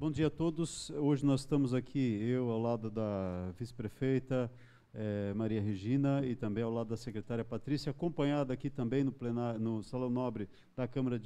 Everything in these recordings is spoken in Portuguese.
Bom dia a todos. Hoje nós estamos aqui, eu ao lado da vice-prefeita Maria Regina e também ao lado da secretária Patrícia, acompanhada aqui também no Salão Nobre da Câmara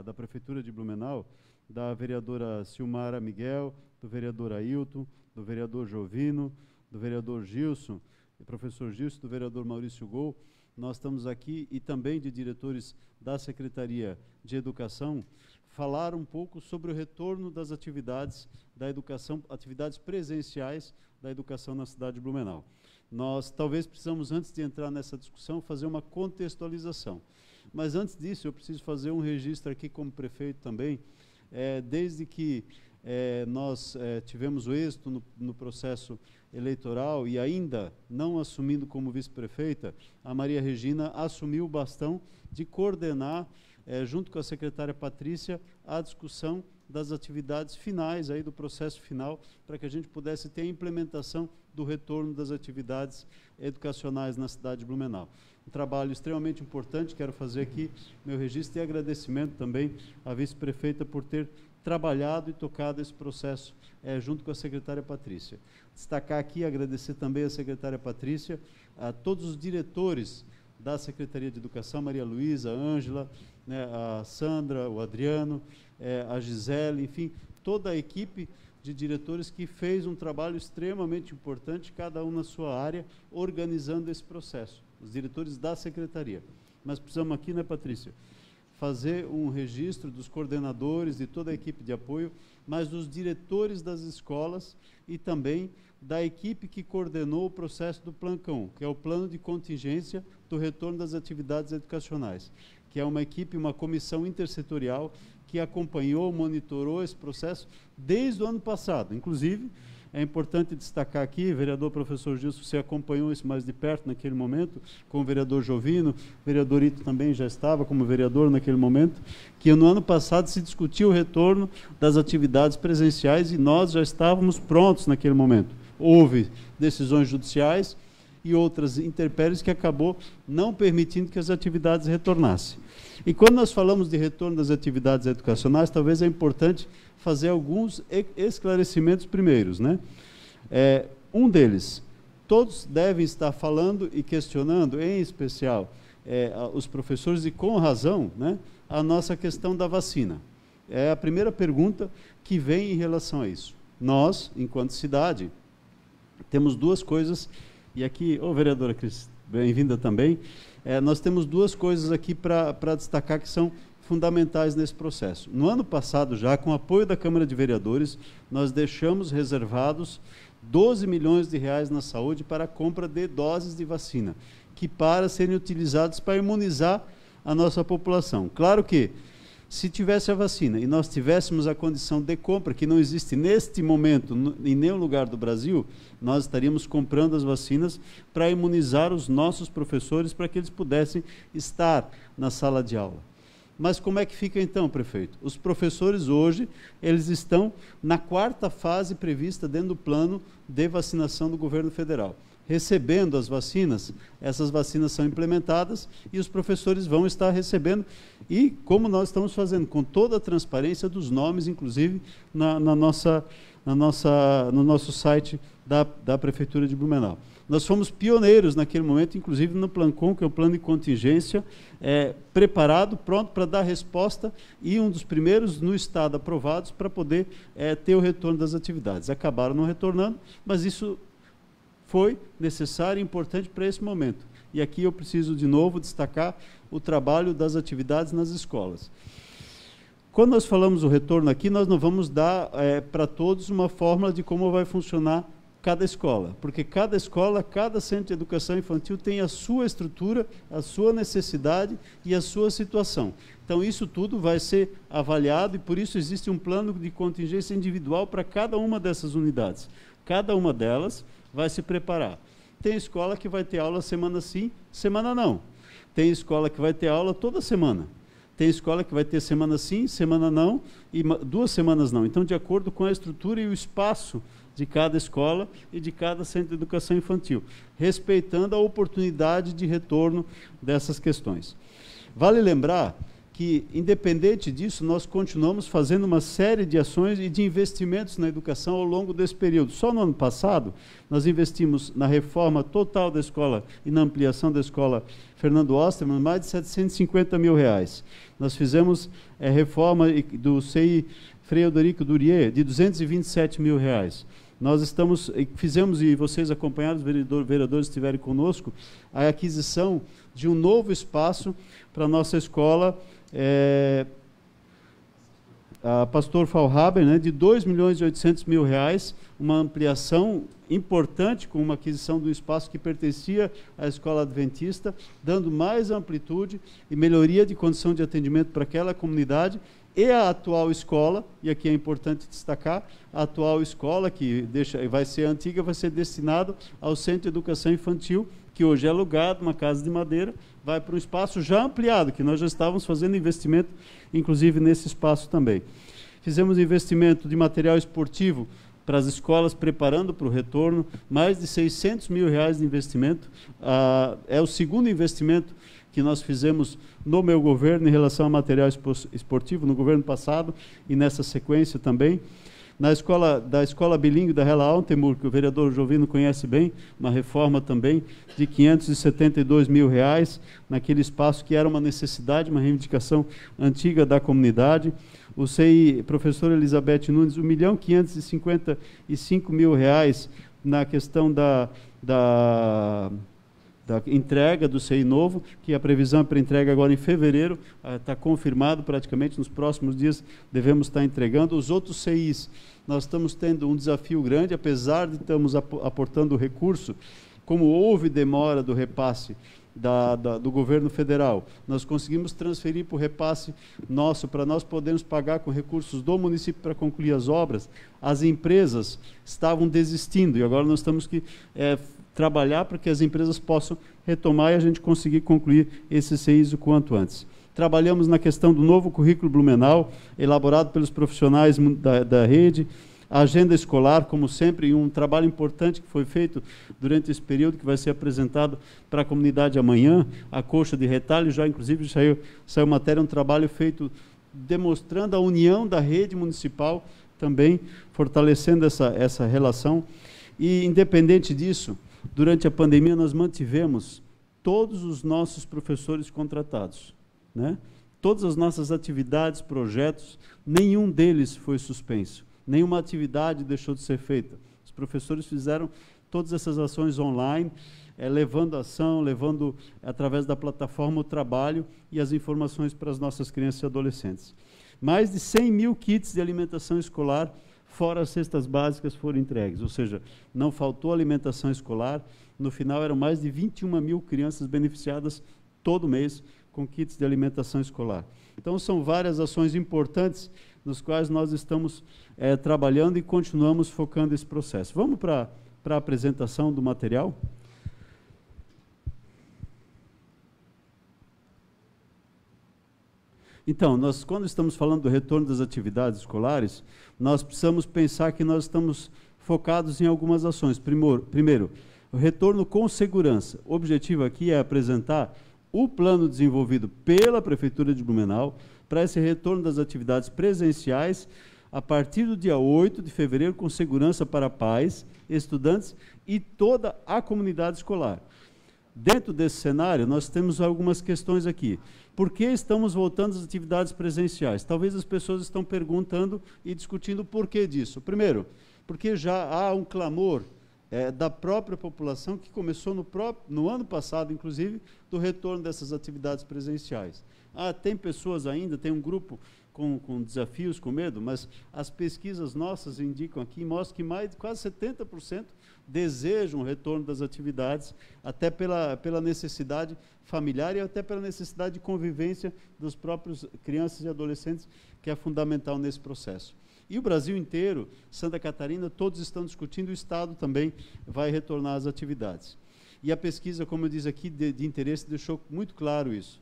da Prefeitura de Blumenau, da vereadora Silmara Miguel, do vereador Ailton, do vereador Jovino, do vereador Gilson, do professor Gilson, do vereador Maurício Gol. Nós estamos aqui e também de diretores da Secretaria de Educação, falar um pouco sobre o retorno das atividades da educação, atividades presenciais da educação na cidade de Blumenau. Nós talvez precisamos, antes de entrar nessa discussão, fazer uma contextualização. Mas antes disso, eu preciso fazer um registro aqui como prefeito também, desde que nós tivemos o êxito no processo eleitoral e ainda não assumindo como vice-prefeita, a Maria Regina assumiu o bastão de coordenar, junto com a secretária Patrícia, a discussão das atividades finais, aí do processo final, para que a gente pudesse ter a implementação do retorno das atividades educacionais na cidade de Blumenau. Um trabalho extremamente importante, quero fazer aqui meu registro e agradecimento também à vice-prefeita por ter trabalhado e tocado esse processo junto com a secretária Patrícia. Destacar aqui, agradecer também à secretária Patrícia, a todos os diretores da Secretaria de Educação, Maria Luísa, a Ângela, a Sandra, o Adriano, a Gisele, enfim, toda a equipe de diretores que fez um trabalho extremamente importante, cada um na sua área, organizando esse processo, os diretores da Secretaria. Mas precisamos aqui, né, Patrícia, fazer um registro dos coordenadores e toda a equipe de apoio, mas dos diretores das escolas e também da equipe que coordenou o processo do Plancão, que é o plano de contingência do retorno das atividades educacionais, que é uma equipe, uma comissão intersetorial que acompanhou, monitorou esse processo desde o ano passado. Inclusive, é importante destacar aqui, vereador professor Gilson, você acompanhou isso mais de perto naquele momento, com o vereador Jovino, o vereador Ito também já estava como vereador naquele momento, que no ano passado se discutiu o retorno das atividades presenciais e nós já estávamos prontos naquele momento. Houve decisões judiciais e outras intempéries que acabou não permitindo que as atividades retornassem. E quando nós falamos de retorno das atividades educacionais, talvez é importante fazer alguns esclarecimentos primeiros, né? Um deles, todos devem estar falando e questionando, em especial os professores, e com razão, né, a nossa questão da vacina. É a primeira pergunta que vem em relação a isso. Nós, enquanto cidade, temos duas coisas, e aqui, vereadora Cris, bem-vinda também, nós temos duas coisas aqui para destacar que são fundamentais nesse processo. No ano passado, já com apoio da Câmara de Vereadores, nós deixamos reservados 12 milhões de reais na saúde para a compra de doses de vacina, que para serem utilizados para imunizar a nossa população. Claro que, se tivesse a vacina e nós tivéssemos a condição de compra, que não existe neste momento em nenhum lugar do Brasil, nós estaríamos comprando as vacinas para imunizar os nossos professores, para que eles pudessem estar na sala de aula. Mas como é que fica então, prefeito? Os professores hoje, eles estão na 4ª fase prevista dentro do plano de vacinação do governo federal. Recebendo as vacinas, essas vacinas são implementadas e os professores vão estar recebendo, e como nós estamos fazendo, com toda a transparência dos nomes, inclusive no nosso site da Prefeitura de Blumenau. Nós fomos pioneiros naquele momento, inclusive no Plancon, que é o plano de contingência, preparado, pronto para dar resposta, e um dos primeiros no estado aprovados para poder ter o retorno das atividades. Acabaram não retornando, mas isso foi necessário e importante para esse momento. E aqui eu preciso de novo destacar o trabalho das atividades nas escolas. Quando nós falamos o retorno aqui, nós não vamos dar para todos uma fórmula de como vai funcionar cada escola, porque cada escola, cada centro de educação infantil tem a sua estrutura, a sua necessidade e a sua situação. Então, isso tudo vai ser avaliado e, por isso, existe um plano de contingência individual para cada uma dessas unidades. Cada uma delas vai se preparar. Tem escola que vai ter aula semana sim, semana não. Tem escola que vai ter aula toda semana. Tem escola que vai ter semana sim, semana não, e 2 semanas não. Então, de acordo com a estrutura e o espaço de cada escola e de cada centro de educação infantil, respeitando a oportunidade de retorno dessas questões. Vale lembrar que, independente disso, nós continuamos fazendo uma série de ações e de investimentos na educação ao longo desse período. Só no ano passado, nós investimos na reforma total da escola e na ampliação da escola Fernando Osterman mais de R$750 mil. Nós fizemos reforma do CI Frei Eudorico Durier de R$227 mil. Nós fizemos, e vocês acompanharam, os vereadores estiverem conosco, a aquisição de um novo espaço para a nossa escola, a Pastor Faulhaber, né, de R$2.800.000, uma ampliação importante, com uma aquisição do espaço que pertencia à escola adventista, dando mais amplitude e melhoria de condição de atendimento para aquela comunidade, e a atual escola, e aqui é importante destacar, a atual escola, que vai ser antiga, vai ser destinado ao Centro de Educação Infantil, que hoje é alugado, uma casa de madeira, vai para um espaço já ampliado, que nós já estávamos fazendo investimento, inclusive nesse espaço também. Fizemos investimento de material esportivo para as escolas, preparando para o retorno, mais de R$600 mil de investimento. É o segundo investimento que nós fizemos no meu governo em relação a material esportivo, no governo passado e nessa sequência também. Da escola bilíngue da Hella Altenburg, que o vereador Jovino conhece bem, uma reforma também de R$572 mil, naquele espaço que era uma necessidade, uma reivindicação antiga da comunidade. O CI, professora Elizabeth Nunes, R$1.555.000 na questão da entrega do CI novo, que a previsão é para entrega agora em fevereiro, está confirmado praticamente, nos próximos dias devemos estar entregando. Os outros CIs, nós estamos tendo um desafio grande, apesar de estamos aportando recurso, como houve demora do repasse do governo federal, nós conseguimos transferir para o repasse nosso, para nós podermos pagar com recursos do município para concluir as obras. As empresas estavam desistindo, e agora nós temos que trabalhar para que as empresas possam retomar e a gente conseguir concluir esses CIs o quanto antes. Trabalhamos na questão do novo currículo Blumenau, elaborado pelos profissionais da rede, a agenda escolar, como sempre, e um trabalho importante que foi feito durante esse período, que vai ser apresentado para a comunidade amanhã, a coxa de retalho, já inclusive saiu matéria, um trabalho feito demonstrando a união da rede municipal, também fortalecendo essa relação. E, independente disso, durante a pandemia, nós mantivemos todos os nossos professores contratados, né? Todas as nossas atividades, projetos, nenhum deles foi suspenso, nenhuma atividade deixou de ser feita. Os professores fizeram todas essas ações online, levando ação, levando, através da plataforma, o trabalho e as informações para as nossas crianças e adolescentes. Mais de 100 mil kits de alimentação escolar, fora as cestas básicas, foram entregues, ou seja, não faltou alimentação escolar. No final, eram mais de 21 mil crianças beneficiadas todo mês com kits de alimentação escolar. Então, são várias ações importantes nos quais nós estamos trabalhando e continuamos focando esse processo. Vamos para a apresentação do material? Então, quando estamos falando do retorno das atividades escolares, nós precisamos pensar que nós estamos focados em algumas ações. Primeiro, o retorno com segurança. O objetivo aqui é apresentar o plano desenvolvido pela Prefeitura de Blumenau para esse retorno das atividades presenciais a partir do dia 8 de fevereiro, com segurança para pais, estudantes e toda a comunidade escolar. Dentro desse cenário, nós temos algumas questões aqui. Por que estamos voltando às atividades presenciais? Talvez as pessoas estão perguntando e discutindo o porquê disso. Primeiro, porque já há um clamor da própria população, que começou no ano passado, inclusive, do retorno dessas atividades presenciais. Tem pessoas ainda, tem um grupo com desafios, com medo, mas as pesquisas nossas indicam aqui, mostram que mais de quase 70% desejam o retorno das atividades, até pela necessidade familiar e até pela necessidade de convivência dos próprios crianças e adolescentes, que é fundamental nesse processo. E o Brasil inteiro, Santa Catarina, todos estão discutindo, o Estado também vai retornar às atividades. E a pesquisa, como eu disse aqui, de interesse, deixou muito claro isso.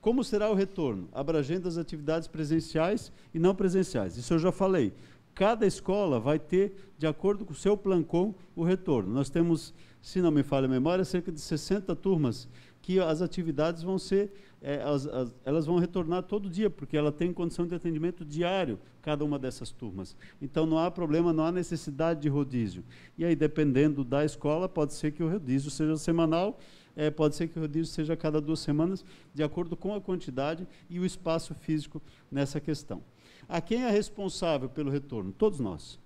Como será o retorno? Abrangendo as atividades presenciais e não presenciais. Isso eu já falei. Cada escola vai ter, de acordo com o seu Plancom, o retorno. Nós temos, se não me falha a memória, cerca de 60 turmas que as atividades vão ser elas vão retornar todo dia, porque ela tem condição de atendimento diário, cada uma dessas turmas. Então, não há problema, não há necessidade de rodízio. E aí, dependendo da escola, pode ser que o rodízio seja semanal, pode ser que o rodízio seja a cada 2 semanas, de acordo com a quantidade e o espaço físico nessa questão. A quem é responsável pelo retorno? Todos nós.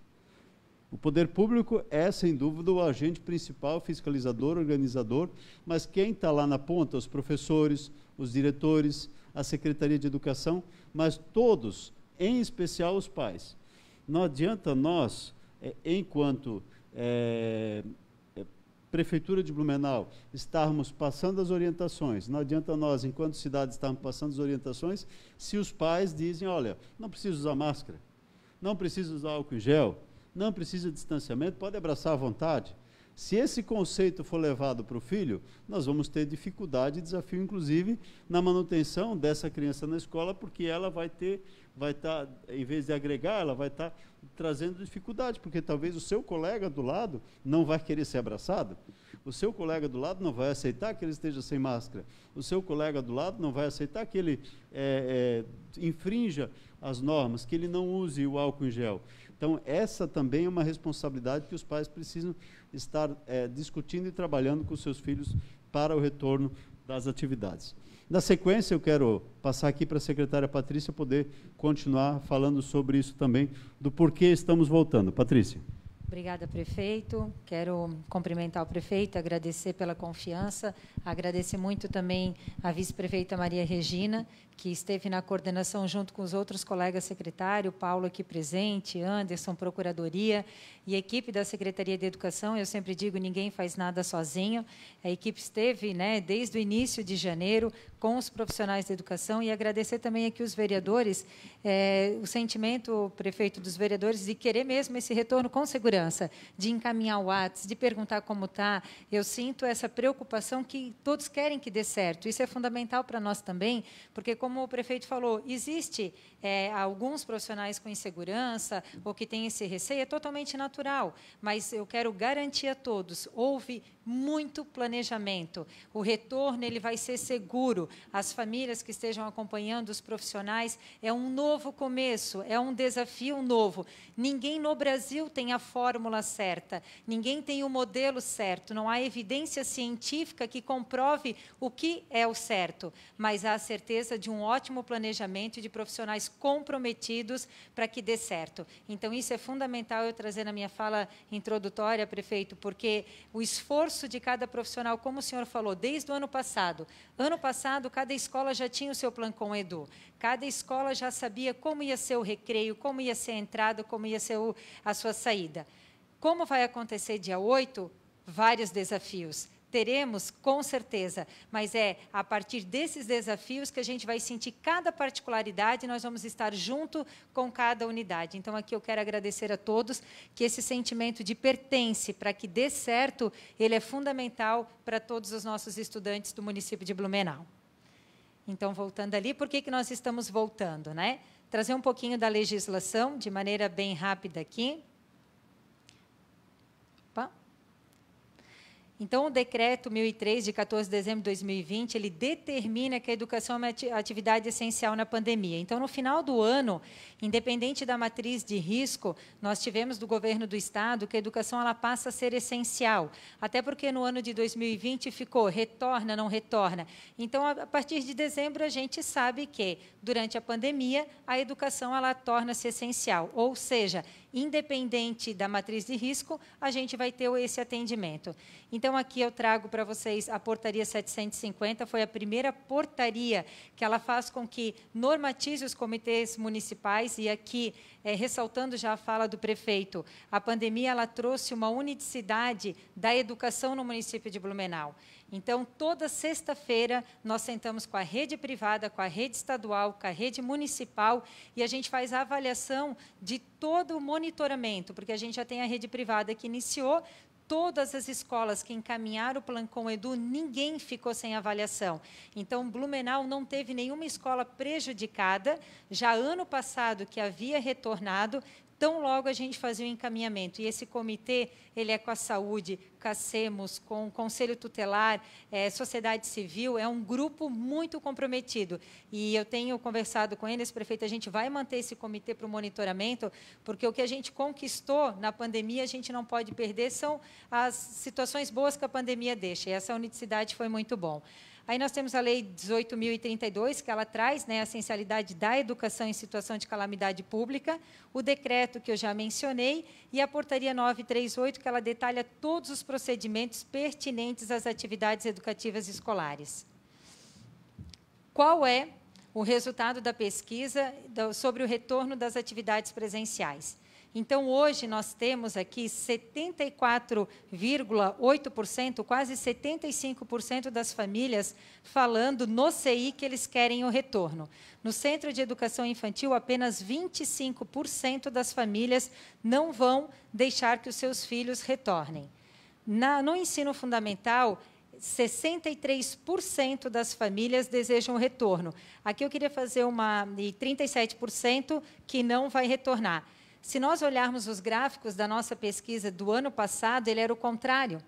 O poder público é, sem dúvida, o agente principal, fiscalizador, organizador, mas quem está lá na ponta? Os professores, os diretores, a Secretaria de Educação, mas todos, em especial os pais. Não adianta nós, enquanto Prefeitura de Blumenau, estarmos passando as orientações, não adianta nós, enquanto cidade, estarmos passando as orientações, se os pais dizem, olha, não precisa usar máscara, não precisa usar álcool em gel, não precisa de distanciamento, pode abraçar à vontade. Se esse conceito for levado para o filho, nós vamos ter dificuldade e desafio, inclusive, na manutenção dessa criança na escola, porque ela vai estar, em vez de agregar, ela vai estar trazendo dificuldade, porque talvez o seu colega do lado não vai querer ser abraçado, o seu colega do lado não vai aceitar que ele esteja sem máscara, o seu colega do lado não vai aceitar que ele infrinja as normas, que ele não use o álcool em gel. Então, essa também é uma responsabilidade que os pais precisam estar discutindo e trabalhando com seus filhos para o retorno das atividades. Na sequência, eu quero passar aqui para a secretária Patrícia poder continuar falando sobre isso também, do porquê estamos voltando. Patrícia. Obrigada, prefeito. Quero cumprimentar o prefeito, agradecer pela confiança, agradecer muito também à vice-prefeita Maria Regina, que esteve na coordenação junto com os outros colegas secretários, Paulo aqui presente, Anderson, Procuradoria, e a equipe da Secretaria de Educação. Eu sempre digo, ninguém faz nada sozinho. A equipe esteve, desde o início de janeiro, com os profissionais da educação, e agradecer também aqui os vereadores, o sentimento, prefeito, dos vereadores, de querer mesmo esse retorno com segurança, de encaminhar o WhatsApp, de perguntar como está. Eu sinto essa preocupação que todos querem que dê certo. Isso é fundamental para nós também, porque, como o prefeito falou, existe alguns profissionais com insegurança ou que têm esse receio, é totalmente natural, mas eu quero garantir a todos, houve muito planejamento, o retorno ele vai ser seguro, as famílias que estejam acompanhando, os profissionais, é um novo começo, é um desafio novo. Ninguém no Brasil tem a fórmula certa, ninguém tem o modelo certo, não há evidência científica que comprove o que é o certo, mas há a certeza de um ótimo planejamento e de profissionais comprometidos para que dê certo. Então, isso é fundamental eu trazer na minha fala introdutória, prefeito, porque o esforço de cada profissional, como o senhor falou, desde o ano passado, cada escola já tinha o seu Plancom Edu, cada escola já sabia como ia ser o recreio, como ia ser a entrada, como ia ser a sua saída. Como vai acontecer dia 8? Vários desafios. Teremos, com certeza, mas é a partir desses desafios que a gente vai sentir cada particularidade e nós vamos estar junto com cada unidade. Então, aqui eu quero agradecer a todos que esse sentimento de pertence, para que dê certo, ele é fundamental para todos os nossos estudantes do município de Blumenau. Então, voltando ali, por que nós estamos voltando, Trazer um pouquinho da legislação, de maneira bem rápida aqui. Então, o decreto 1003, de 14 de dezembro de 2020, ele determina que a educação é uma atividade essencial na pandemia. Então, no final do ano, independente da matriz de risco, nós tivemos do governo do Estado que a educação ela passa a ser essencial, até porque no ano de 2020 ficou retorna, não retorna. Então, a partir de dezembro, a gente sabe que, durante a pandemia, a educação ela torna-se essencial, ou seja, independente da matriz de risco, a gente vai ter esse atendimento. Então, aqui eu trago para vocês a portaria 750, foi a primeira portaria que ela faz com que normatize os comitês municipais, e aqui, ressaltando já a fala do prefeito, a pandemia ela trouxe uma unicidade da educação no município de Blumenau. Então, toda sexta-feira, nós sentamos com a rede privada, com a rede estadual, com a rede municipal, e a gente faz a avaliação de todo o monitoramento, porque a gente já tem a rede privada que iniciou, todas as escolas que encaminharam o Plancom Edu, ninguém ficou sem avaliação. Então, Blumenau não teve nenhuma escola prejudicada, já ano passado que havia retornado, tão logo a gente fazia o encaminhamento. E esse comitê, ele é com a saúde, com a SEMOS, com o Conselho Tutelar, sociedade civil, é um grupo muito comprometido. E eu tenho conversado com eles, prefeito, a gente vai manter esse comitê para o monitoramento, porque o que a gente conquistou na pandemia, a gente não pode perder, são as situações boas que a pandemia deixa. E essa unicidade foi muito bom. Aí nós temos a Lei 18.032, que ela traz, né, a essencialidade da educação em situação de calamidade pública, o decreto que eu já mencionei, e a Portaria 938, que ela detalha todos os procedimentos pertinentes às atividades educativas escolares. Qual é o resultado da pesquisa sobre o retorno das atividades presenciais? Então, hoje, nós temos aqui 74,8%, quase 75% das famílias falando no CI que eles querem o retorno. No Centro de Educação Infantil, apenas 25% das famílias não vão deixar que os seus filhos retornem. No ensino fundamental, 63% das famílias desejam o retorno. Aqui eu queria fazer e 37% que não vai retornar. Se nós olharmos os gráficos da nossa pesquisa do ano passado, ele era o contrário.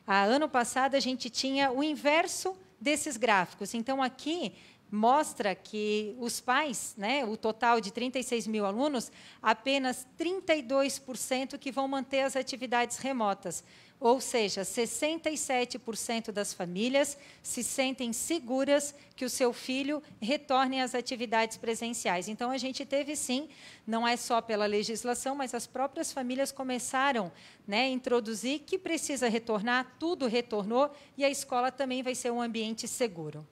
Ano passado, a gente tinha o inverso desses gráficos. Então, aqui mostra que os pais, né, o total de 36 mil alunos, apenas 32% que vão manter as atividades remotas. Ou seja, 67% das famílias se sentem seguras que o seu filho retorne às atividades presenciais. Então, a gente teve, sim, não é só pela legislação, mas as próprias famílias começaram, né, a introduzir que precisa retornar, tudo retornou, e a escola também vai ser um ambiente seguro.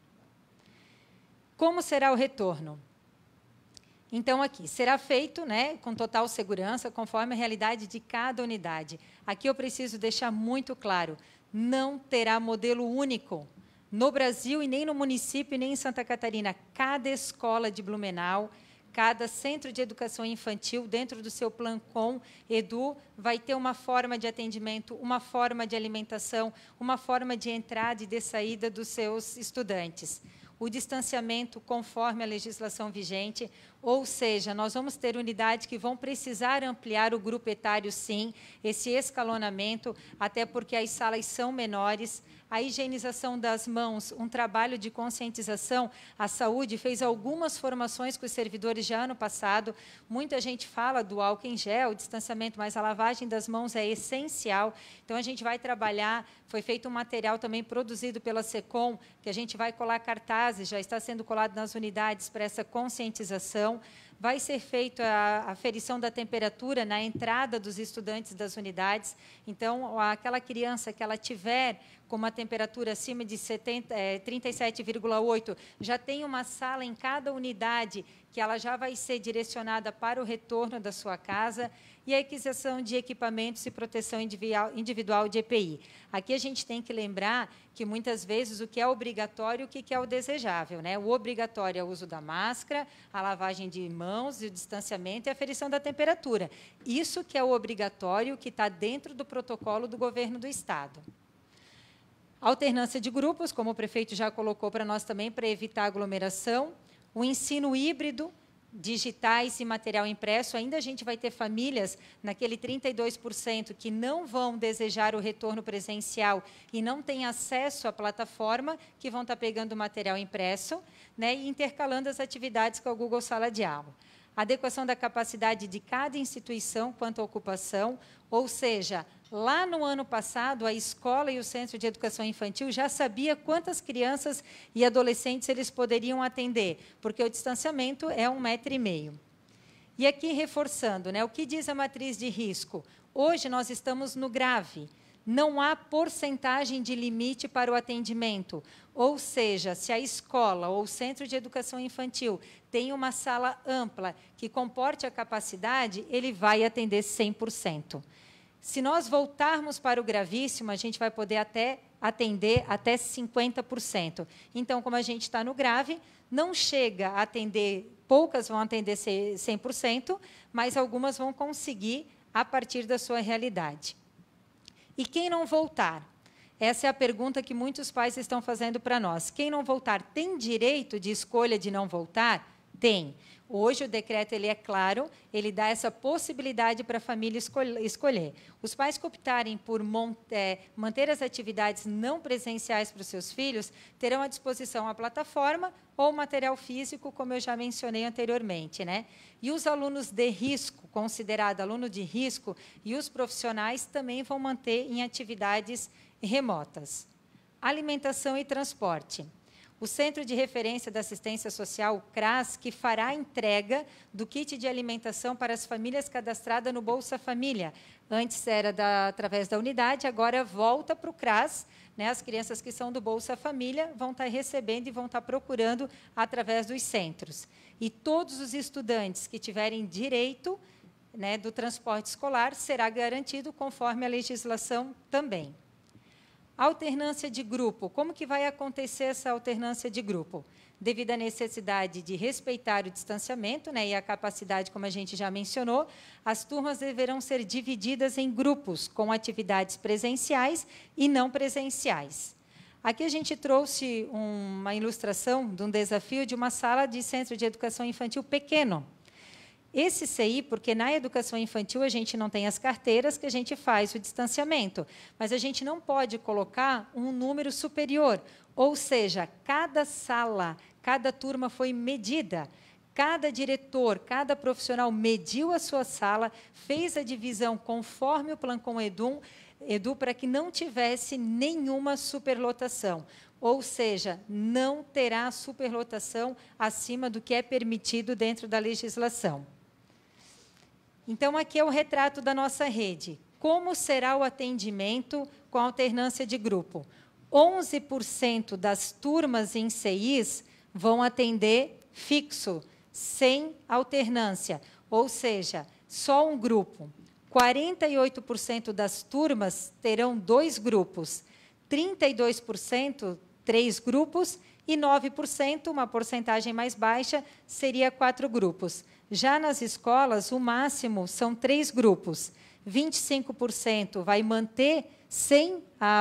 Como será o retorno? Então, aqui, será feito, né, com total segurança, conforme a realidade de cada unidade. Aqui eu preciso deixar muito claro, não terá modelo único no Brasil e nem no município, nem em Santa Catarina. Cada escola de Blumenau, cada centro de educação infantil, dentro do seu Plancom, Edu, vai ter uma forma de atendimento, uma forma de alimentação, uma forma de entrada e de saída dos seus estudantes. O distanciamento conforme a legislação vigente, ou seja, nós vamos ter unidades que vão precisar ampliar o grupo etário, sim, esse escalonamento, até porque as salas são menores. A higienização das mãos, um trabalho de conscientização. A saúde fez algumas formações com os servidores já ano passado. Muita gente fala do álcool em gel, distanciamento, mas a lavagem das mãos é essencial. Então, a gente vai trabalhar. Foi feito um material também produzido pela SECOM, que a gente vai colar cartazes, já está sendo colado nas unidades para essa conscientização. Vai ser feita a aferição da temperatura na entrada dos estudantes das unidades. Então, aquela criança que ela tiver com uma temperatura acima de 37,8, já tem uma sala em cada unidade que ela já vai ser direcionada para o retorno da sua casa, e a aquisição de equipamentos e proteção individual de EPI. Aqui a gente tem que lembrar que, muitas vezes, o que é obrigatório e o que é o desejável, né? O obrigatório é o uso da máscara, a lavagem de mãos, o distanciamento e a aferição da temperatura. Isso que é o obrigatório, que está dentro do protocolo do governo do Estado. Alternância de grupos, como o prefeito já colocou para nós também, para evitar aglomeração. O ensino híbrido, digitais e material impresso. Ainda a gente vai ter famílias, naquele 32%, que não vão desejar o retorno presencial e não têm acesso à plataforma, que vão estar pegando o material impresso, né, e intercalando as atividades com a Google Sala de Aula. Adequação da capacidade de cada instituição quanto à ocupação, ou seja, lá no ano passado, a escola e o Centro de Educação Infantil já sabia quantas crianças e adolescentes eles poderiam atender, porque o distanciamento é 1,5 m. E aqui, reforçando, né, o que diz a matriz de risco? Hoje, nós estamos no grave. Não há porcentagem de limite para o atendimento. Ou seja, se a escola ou o Centro de Educação Infantil tem uma sala ampla que comporte a capacidade, ele vai atender 100%. Se nós voltarmos para o gravíssimo, a gente vai poder atender até 50%. Então, como a gente está no grave, não chega a atender, poucas vão atender 100%, mas algumas vão conseguir a partir da sua realidade. E quem não voltar? Essa é a pergunta que muitos pais estão fazendo para nós. Quem não voltar tem direito de escolha de não voltar? Tem. Hoje, o decreto ele é claro, ele dá essa possibilidade para a família escolher. Os pais que optarem por manter as atividades não presenciais para os seus filhos terão à disposição a plataforma ou material físico, como eu já mencionei anteriormente, né? E os alunos de risco, considerado aluno de risco, e os profissionais também vão manter em atividades remotas. Alimentação e transporte. O Centro de Referência da Assistência Social, o CRAS, que fará a entrega do kit de alimentação para as famílias cadastradas no Bolsa Família. Antes era através da unidade, agora volta para o CRAS. Né? As crianças que são do Bolsa Família vão estar recebendo e vão estar procurando através dos centros. E todos os estudantes que tiverem direito, né, do transporte escolar será garantido conforme a legislação também. Alternância de grupo. Como que vai acontecer essa alternância de grupo? Devido à necessidade de respeitar o distanciamento, né, e a capacidade, como a gente já mencionou, as turmas deverão ser divididas em grupos com atividades presenciais e não presenciais. Aqui a gente trouxe uma ilustração de um desafio de uma sala de centro de educação infantil pequeno. Esse CI, porque na educação infantil a gente não tem as carteiras que a gente faz o distanciamento, mas a gente não pode colocar um número superior, ou seja, cada sala, cada turma foi medida, cada diretor, cada profissional mediu a sua sala, fez a divisão conforme o Plancom Edu para que não tivesse nenhuma superlotação. Ou seja, não terá superlotação acima do que é permitido dentro da legislação. Então, aqui é o retrato da nossa rede. Como será o atendimento com alternância de grupo? 11% das turmas em CIs vão atender fixo, sem alternância, ou seja, só um grupo. 48% das turmas terão 2 grupos, 32%, 3 grupos, e 9%, uma porcentagem mais baixa, seria 4 grupos. Já nas escolas, o máximo são 3 grupos. 25% vai manter sem a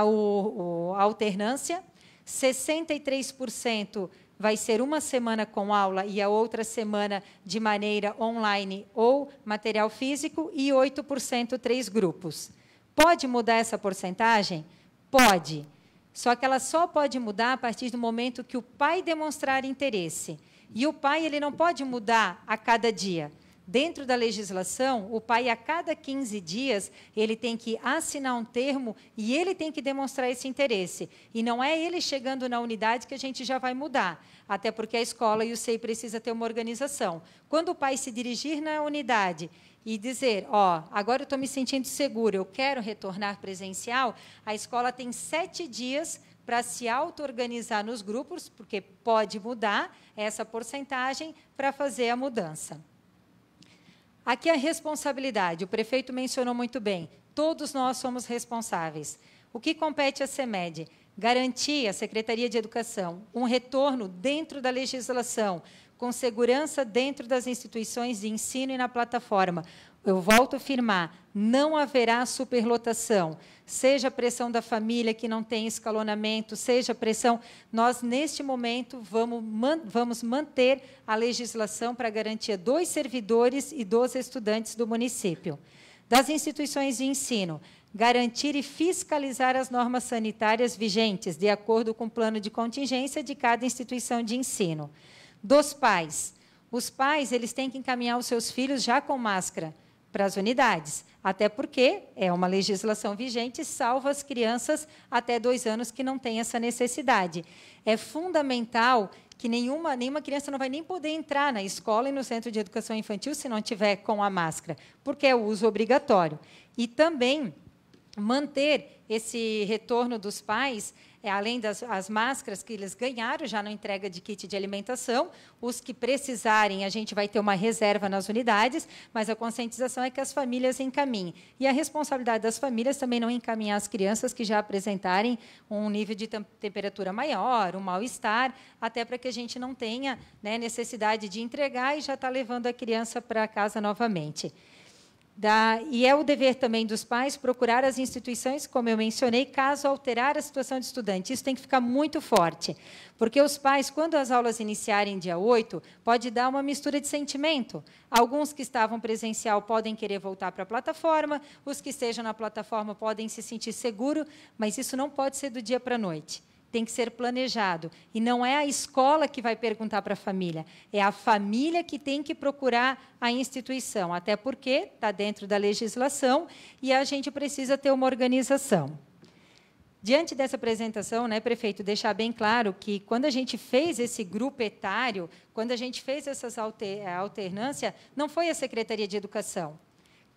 alternância, 63% vai ser uma semana com aula e a outra semana de maneira online ou material físico, e 8% 3 grupos. Pode mudar essa porcentagem? Pode. Só que ela só pode mudar a partir do momento que o pai demonstrar interesse. E o pai ele não pode mudar a cada dia. Dentro da legislação, o pai, a cada 15 dias, ele tem que assinar um termo e ele tem que demonstrar esse interesse. E não é ele chegando na unidade que a gente já vai mudar, até porque a escola e o SEI precisa ter uma organização. Quando o pai se dirigir na unidade e dizer, ó, agora eu estou me sentindo seguro, eu quero retornar presencial, a escola tem 7 dias para se auto-organizar nos grupos, porque pode mudar essa porcentagem para fazer a mudança. Aqui a responsabilidade, o prefeito mencionou muito bem, todos nós somos responsáveis. O que compete à CEMED? Garantir à Secretaria de Educação um retorno dentro da legislação, com segurança dentro das instituições de ensino e na plataforma. Eu volto a afirmar, não haverá superlotação, seja pressão da família que não tem escalonamento, seja pressão, nós, neste momento, vamos manter a legislação para garantia dos servidores e dos estudantes do município. Das instituições de ensino, garantir e fiscalizar as normas sanitárias vigentes, de acordo com o plano de contingência de cada instituição de ensino. Dos pais, os pais eles têm que encaminhar os seus filhos já com máscara para as unidades, até porque é uma legislação vigente, salvo as crianças até 2 anos que não têm essa necessidade. É fundamental que nenhuma criança não vai nem poder entrar na escola e no centro de educação infantil se não tiver com a máscara, porque é o uso obrigatório. E também manter esse retorno dos pais, além das máscaras que eles ganharam já na entrega de kit de alimentação, os que precisarem, a gente vai ter uma reserva nas unidades, mas a conscientização é que as famílias encaminhem. E a responsabilidade das famílias também não encaminhar as crianças que já apresentarem um nível de temperatura maior, um mal-estar, até para que a gente não tenha, né, necessidade de entregar e já está levando a criança para casa novamente. E é o dever também dos pais procurar as instituições, como eu mencionei, caso alterar a situação de estudante. Isso tem que ficar muito forte, porque os pais, quando as aulas iniciarem dia 8, pode dar uma mistura de sentimento. Alguns que estavam presencial podem querer voltar para a plataforma, os que estejam na plataforma podem se sentir seguros, mas isso não pode ser do dia para a noite. Tem que ser planejado. E não é a escola que vai perguntar para a família, é a família que tem que procurar a instituição, até porque está dentro da legislação e a gente precisa ter uma organização. Diante dessa apresentação, né, prefeito, deixar bem claro que, quando a gente fez esse grupo etário, quando a gente fez essas alternância, não foi a Secretaria de Educação.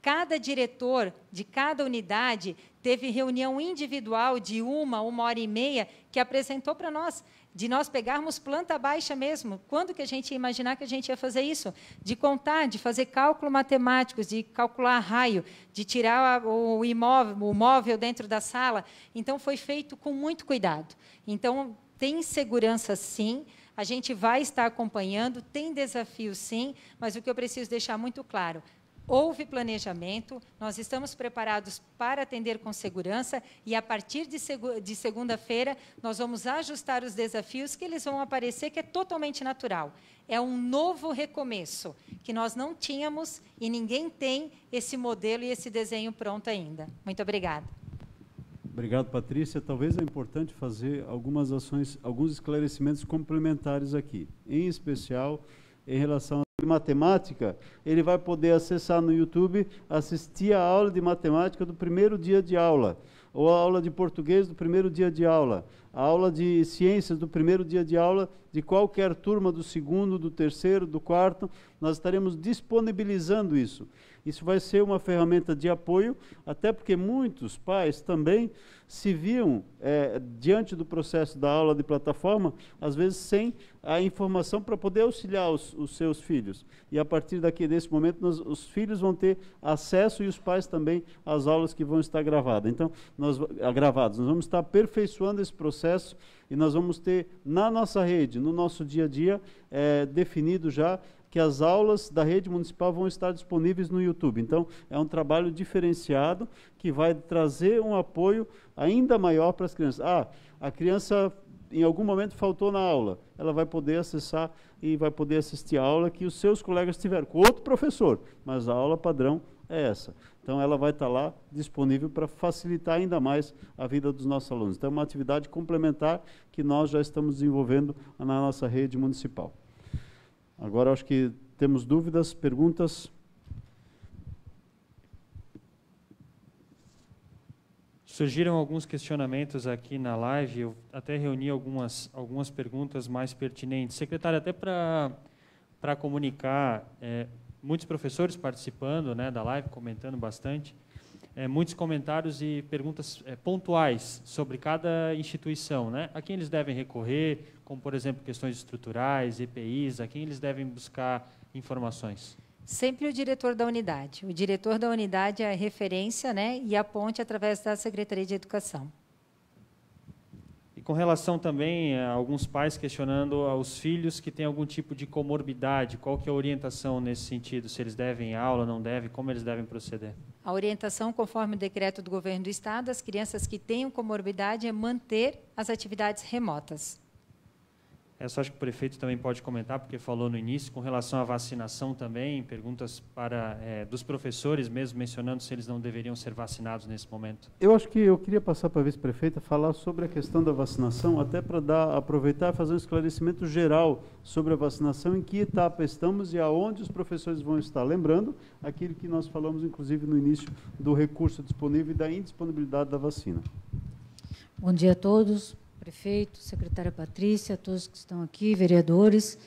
Cada diretor de cada unidade teve reunião individual de uma hora e meia, que apresentou para nós, de nós pegarmos planta baixa mesmo. Quando que a gente ia imaginar que a gente ia fazer isso? De contar, de fazer cálculo matemáticos, de calcular raio, de tirar o móvel dentro da sala. Então, foi feito com muito cuidado. Então, tem segurança, sim. A gente vai estar acompanhando, tem desafio, sim, mas o que eu preciso deixar muito claro: houve planejamento, nós estamos preparados para atender com segurança e, a partir de segunda-feira, nós vamos ajustar os desafios que eles vão aparecer, que é totalmente natural. É um novo recomeço, que nós não tínhamos e ninguém tem esse modelo e esse desenho pronto ainda. Muito obrigada. Obrigado, Patrícia. Talvez é importante fazer algumas ações, alguns esclarecimentos complementares aqui, em especial em relação a matemática. Ele vai poder acessar no YouTube, assistir a aula de matemática do primeiro dia de aula, ou a aula de português do primeiro dia de aula, a aula de ciências do primeiro dia de aula, de qualquer turma, do segundo, do terceiro, do quarto. Nós estaremos disponibilizando isso. Isso vai ser uma ferramenta de apoio, até porque muitos pais também se viam diante do processo da aula de plataforma, às vezes sem a informação para poder auxiliar os seus filhos. E, a partir desse momento, os filhos vão ter acesso, e os pais também, às aulas que vão estar gravadas. Então, nós vamos estar aperfeiçoando esse processo, e nós vamos ter na nossa rede, no nosso dia a dia, definido já que as aulas da rede municipal vão estar disponíveis no YouTube. Então, é um trabalho diferenciado que vai trazer um apoio ainda maior para as crianças. A criança, em algum momento, faltou na aula. Ela vai poder acessar e vai poder assistir a aula que os seus colegas tiveram, com outro professor, mas a aula padrão é essa. Então, ela vai estar lá disponível para facilitar ainda mais a vida dos nossos alunos. Então, é uma atividade complementar que nós já estamos desenvolvendo na nossa rede municipal. Agora, acho que temos dúvidas, perguntas. Surgiram alguns questionamentos aqui na live, eu até reuni algumas perguntas mais pertinentes. Secretário, até para comunicar, muitos professores participando, né, da live, comentando bastante, muitos comentários e perguntas pontuais sobre cada instituição, né? A quem eles devem recorrer, como, por exemplo, questões estruturais, EPIs, a quem eles devem buscar informações? Sempre o diretor da unidade. O diretor da unidade é a referência, né, e a ponte através da Secretaria de Educação. E com relação também a alguns pais questionando aos filhos que têm algum tipo de comorbidade, qual que é a orientação nesse sentido? Se eles devem ir à aula, não devem, como eles devem proceder? A orientação, conforme o decreto do governo do Estado, as crianças que tenham comorbidade é manter as atividades remotas. Essa acho que o prefeito também pode comentar, porque falou no início, com relação à vacinação também, perguntas dos professores mesmo, mencionando se eles não deveriam ser vacinados nesse momento. Eu acho que eu queria passar para a vice-prefeita falar sobre a questão da vacinação, até para aproveitar e fazer um esclarecimento geral sobre a vacinação, em que etapa estamos e aonde os professores vão estar. Lembrando aquilo que nós falamos, inclusive, no início do recurso disponível e da indisponibilidade da vacina. Bom dia a todos. Prefeito, secretária Patrícia, todos que estão aqui, vereadores.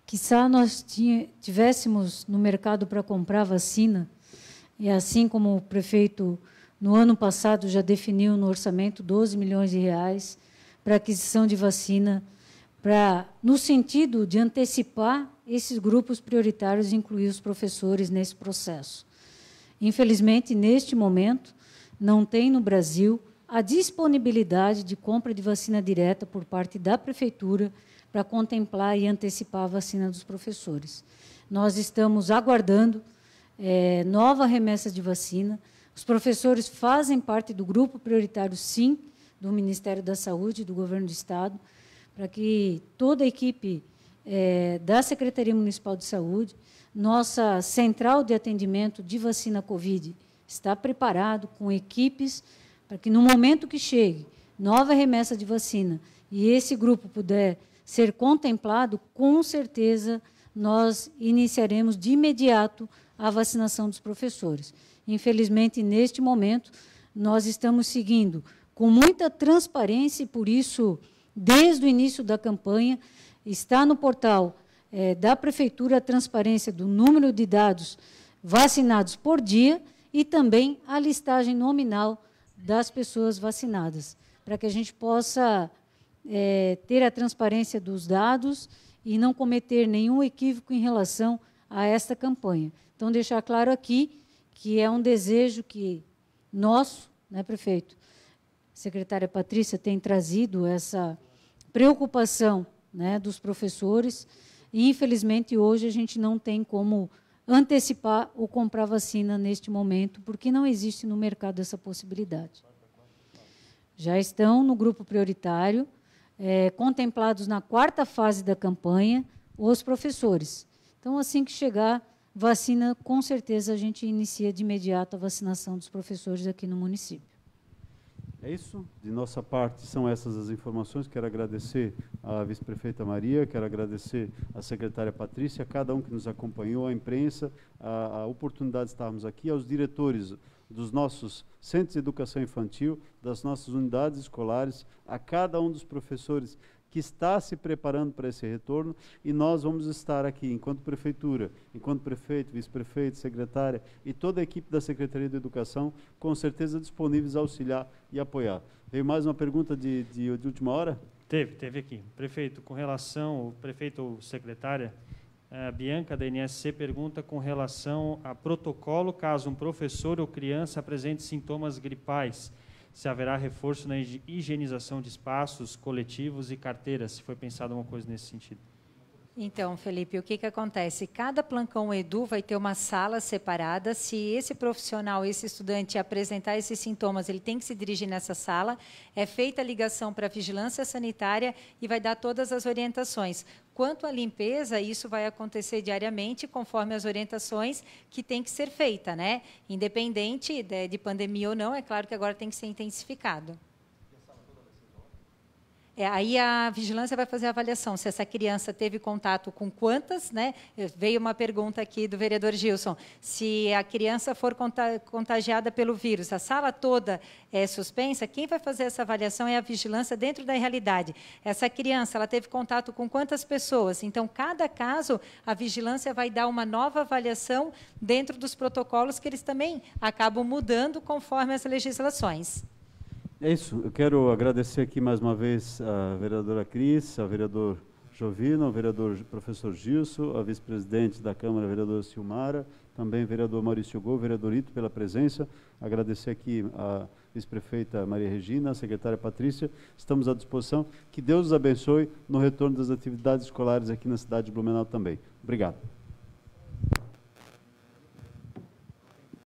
Quiçá nós tivéssemos no mercado para comprar vacina, e assim como o prefeito, no ano passado, já definiu no orçamento 12 milhões de reais para aquisição de vacina, no sentido de antecipar esses grupos prioritários e incluir os professores nesse processo. Infelizmente, neste momento, não tem no Brasil a disponibilidade de compra de vacina direta por parte da Prefeitura para contemplar e antecipar a vacina dos professores. nós estamos aguardando nova remessa de vacina. Os professores fazem parte do grupo prioritário, sim, do Ministério da Saúde, do Governo do Estado, para que toda a equipe da Secretaria Municipal de Saúde, nossa central de atendimento de vacina Covid, está preparado com equipes para que, no momento que chegue nova remessa de vacina e esse grupo puder ser contemplado, com certeza nós iniciaremos de imediato a vacinação dos professores. Infelizmente, neste momento, nós estamos seguindo com muita transparência e, por isso, desde o início da campanha, está no portal da Prefeitura a transparência do número de dados vacinados por dia e também a listagem nominal das pessoas vacinadas, para que a gente possa ter a transparência dos dados e não cometer nenhum equívoco em relação a esta campanha. Então, deixar claro aqui que é um desejo que nosso, né, prefeito, a secretária Patrícia tem trazido essa preocupação, né, dos professores, e, infelizmente, hoje a gente não tem como antecipar ou comprar vacina neste momento, porque não existe no mercado essa possibilidade. Já estão no grupo prioritário, contemplados na 4ª fase da campanha, os professores. Então, assim que chegar vacina, com certeza a gente inicia de imediato a vacinação dos professores aqui no município. É isso. De nossa parte, são essas as informações. Quero agradecer à vice-prefeita Maria, quero agradecer à secretária Patrícia, a cada um que nos acompanhou, à imprensa, a oportunidade de estarmos aqui, aos diretores dos nossos centros de educação infantil, das nossas unidades escolares, a cada um dos professores que está se preparando para esse retorno, e nós vamos estar aqui, enquanto prefeitura, enquanto prefeito, vice-prefeito, secretária e toda a equipe da Secretaria de Educação, com certeza disponíveis a auxiliar e apoiar. Veio mais uma pergunta de última hora? Teve aqui. Prefeito, com relação, o prefeito ou secretária, a Bianca, da NSC, pergunta com relação a protocolo caso um professor ou criança apresente sintomas gripais, se haverá reforço na higienização de espaços coletivos e carteiras, se foi pensado uma coisa nesse sentido. Então, Felipe, o que acontece? Cada plantão Edu vai ter uma sala separada. Se esse profissional, esse estudante apresentar esses sintomas, ele tem que se dirigir nessa sala. É feita a ligação para a vigilância sanitária e vai dar todas as orientações. Quanto à limpeza, isso vai acontecer diariamente, conforme as orientações que tem que ser feita, né? Independente de pandemia ou não, é claro que agora tem que ser intensificado. Aí a vigilância vai fazer a avaliação, se essa criança teve contato com quantas, né? Veio uma pergunta aqui do vereador Gilson, se a criança for contagiada pelo vírus, a sala toda é suspensa, quem vai fazer essa avaliação é a vigilância dentro da realidade. Essa criança, ela teve contato com quantas pessoas? Então, cada caso, a vigilância vai dar uma nova avaliação dentro dos protocolos que eles também acabam mudando conforme as legislações. É isso. Eu quero agradecer aqui mais uma vez a vereadora Cris, ao vereador Jovino, ao vereador professor Gilson, a vice-presidente da Câmara, vereadora Silmara, também vereador Maurício Gol, vereador Ito, pela presença. Agradecer aqui a vice-prefeita Maria Regina, a secretária Patrícia. Estamos à disposição. Que Deus os abençoe no retorno das atividades escolares aqui na cidade de Blumenau também. Obrigado.